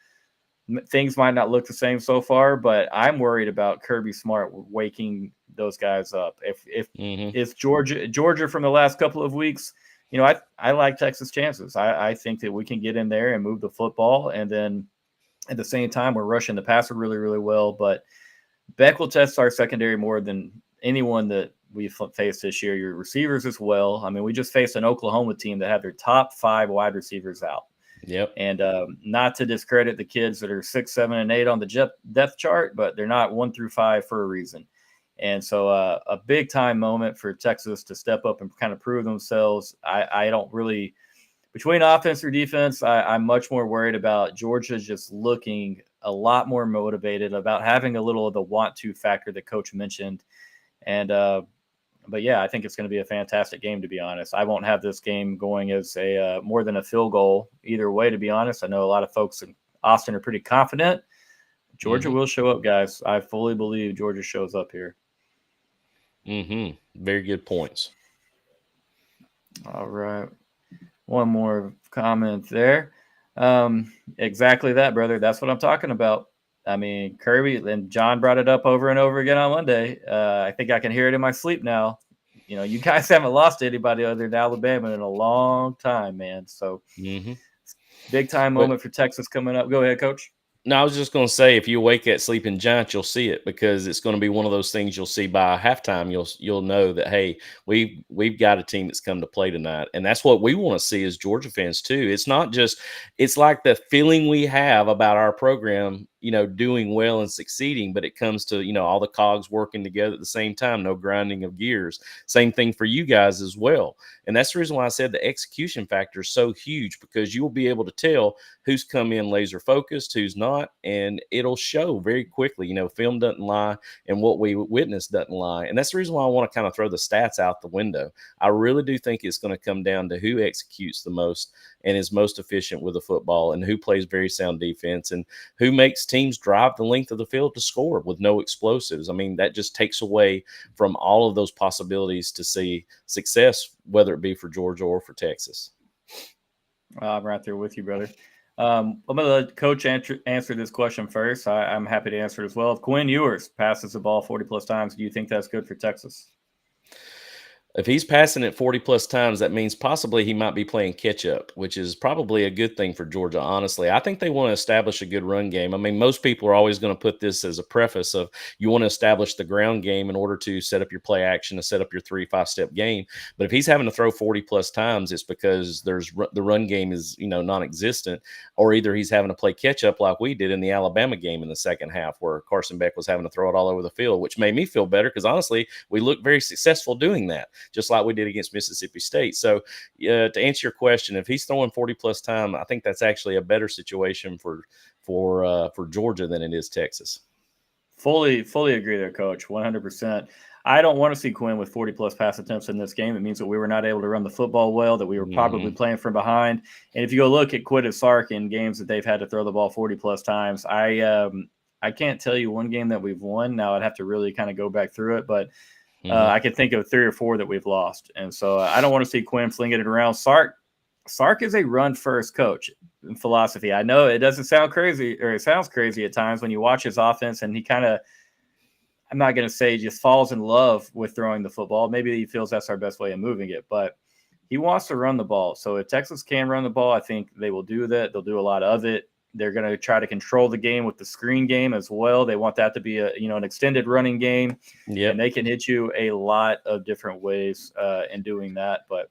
things might not look the same so far, but I'm worried about Kirby Smart waking those guys up. If it's Georgia from the last couple of weeks, I like Texas' chances. I think that we can get in there and move the football, and then at the same time we're rushing the passer really, really well. But Beck will test our secondary more than anyone that we've faced this year. Your receivers as well. I mean, we just faced an Oklahoma team that had their top 5 wide receivers out. Yep. And not to discredit the kids that are 6, 7, and 8 on the depth chart, but they're not 1 through 5 for a reason. And so a big time moment for Texas to step up and kind of prove themselves. I don't really, between offense or defense, I'm much more worried about Georgia just looking a lot more motivated, about having a little of the want to factor that Coach mentioned. And but yeah, I think it's going to be a fantastic game, to be honest. I won't have this game going as a more than a field goal either way, to be honest. I know a lot of folks in Austin are pretty confident. Georgia will show up, guys. I fully believe Georgia shows up here. Very good points. All right. One more comment there. Exactly that, brother. That's what I'm talking about. I mean, Kirby and John brought it up over and over again on Monday. I think I can hear it in my sleep now. You guys haven't lost to anybody other than Alabama in a long time, man. So big time moment for Texas coming up. Go ahead, Coach. No, I was just going to say, if you awake at sleeping giant, you'll see it, because it's going to be one of those things you'll see by halftime. You'll know that, hey, we've got a team that's come to play tonight, and that's what we want to see as Georgia fans too. It's not just, it's like the feeling we have about our program, doing well and succeeding, but it comes to, all the cogs working together at the same time, no grinding of gears. Same thing for you guys as well. And that's the reason why I said the execution factor is so huge, because you'll be able to tell who's come in laser focused, who's not, and it'll show very quickly. Film doesn't lie, and what we witness doesn't lie. And that's the reason why I want to kind of throw the stats out the window. I really do think it's going to come down to who executes the most and is most efficient with the football, and who plays very sound defense, and who makes teams drive the length of the field to score with no explosives. I mean, that just takes away from all of those possibilities to see success, whether it be for Georgia or for Texas. I'm right there with you, brother. I'm going to let Coach answer this question first. I'm happy to answer it as well. If Quinn Ewers passes the ball 40-plus times, do you think that's good for Texas? If he's passing it 40-plus times, that means possibly he might be playing catch-up, which is probably a good thing for Georgia, honestly. I think they want to establish a good run game. I mean, most people are always going to put this as a preface of you want to establish the ground game in order to set up your play action, to set up your 3-5-step game. But if he's having to throw 40-plus times, it's because the run game is, non-existent, or either he's having to play catch-up like we did in the Alabama game in the second half, where Carson Beck was having to throw it all over the field, which made me feel better, because honestly, we looked very successful doing that, just like we did against Mississippi State. So to answer your question, if he's throwing 40-plus time, I think that's actually a better situation for Georgia than it is Texas. Fully agree there, Coach. 100%. I don't want to see Quinn with 40-plus pass attempts in this game. It means that we were not able to run the football well, that we were probably playing from behind. And if you go look at Quinn and Sark in games that they've had to throw the ball 40-plus times, I can't tell you one game that we've won. Now I'd have to really kind of go back through it, but I can think of 3 or 4 that we've lost. And so I don't want to see Quinn flinging it around. Sark is a run-first coach in philosophy. I know it doesn't sound crazy, or it sounds crazy at times when you watch his offense, and he kind of, I'm not going to say just falls in love with throwing the football. Maybe he feels that's our best way of moving it, but he wants to run the ball. So if Texas can run the ball, I think they will do that. They'll do a lot of it. They're going to try to control the game with the screen game as well. They want that to be an extended running game, and they can hit you a lot of different ways in doing that. But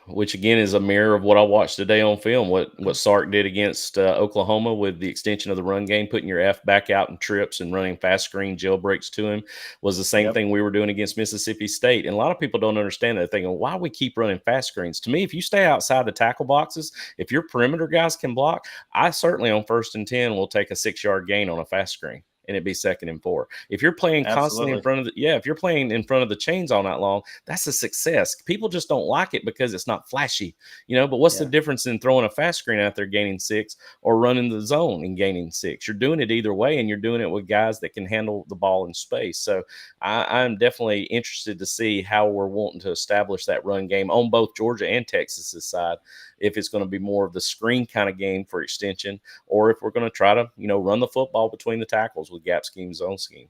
which again is a mirror of what I watched today on film. What Sark did against Oklahoma with the extension of the run game, putting your F back out in trips and running fast screen jailbreaks to him, was the same thing we were doing against Mississippi State. And a lot of people don't understand that. They're thinking, why we keep running fast screens? To me, if you stay outside the tackle boxes, if your perimeter guys can block, I certainly on 1st and 10 will take a 6-yard gain on a fast screen, and it'd be 2nd and 4. If you're playing constantly in front of if you're playing in front of the chains all night long, that's a success. People just don't like it because it's not flashy, but what's the difference in throwing a fast screen out there gaining 6 or running the zone and gaining 6? You're doing it either way, and you're doing it with guys that can handle the ball in space. So I'm definitely interested to see how we're wanting to establish that run game on both Georgia and Texas's side, if it's going to be more of the screen kind of game for extension, or if we're going to try to, run the football between the tackles with gap scheme, zone scheme.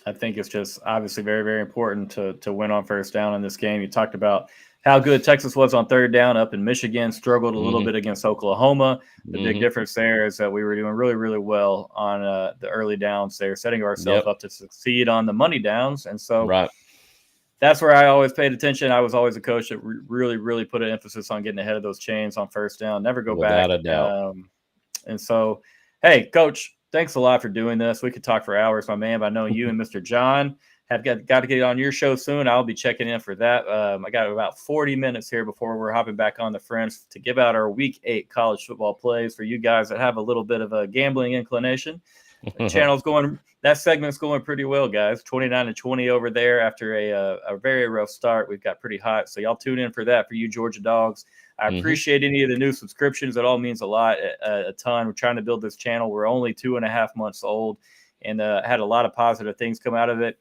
I think it's just obviously very, very important to win on 1st down in this game. You talked about how good Texas was on 3rd down up in Michigan, struggled a little bit against Oklahoma. The big difference there is that we were doing really, really well on the early downs there, setting ourselves up to succeed on the money downs. And so that's where I always paid attention. I was always a coach that really, really put an emphasis on getting ahead of those chains on 1st down, never go back. Without a doubt. And so, hey, Coach, thanks a lot for doing this. We could talk for hours, my man, but I know you and Mr. John have got to get on your show soon. I'll be checking in for that. I got about 40 minutes here before we're hopping back on the Friends to give out our Week 8 college football plays for you guys that have a little bit of a gambling inclination. That segment's going pretty well, guys. 29-20 over there after a very rough start. We've got pretty hot, so y'all tune in for that for you Georgia Dogs. I appreciate any of the new subscriptions. It all means a lot, a ton. We're trying to build this channel. We're only 2.5 months old, and had a lot of positive things come out of it,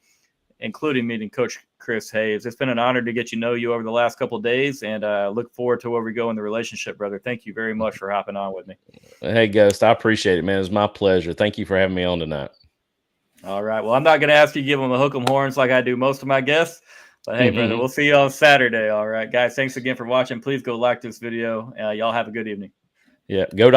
including meeting Coach Chris Hayes. It's been an honor to get to know you over the last couple of days, and look forward to where we go in the relationship, brother. Thank you very much for hopping on with me. Hey, Ghost, I appreciate it, man. It was my pleasure. Thank you for having me on tonight. All right. Well, I'm not going to ask you to give them a hook 'em horns like I do most of my guests. But, hey, brother, we'll see you on Saturday. All right, guys, thanks again for watching. Please go like this video. Y'all have a good evening. Yeah, go Dogs.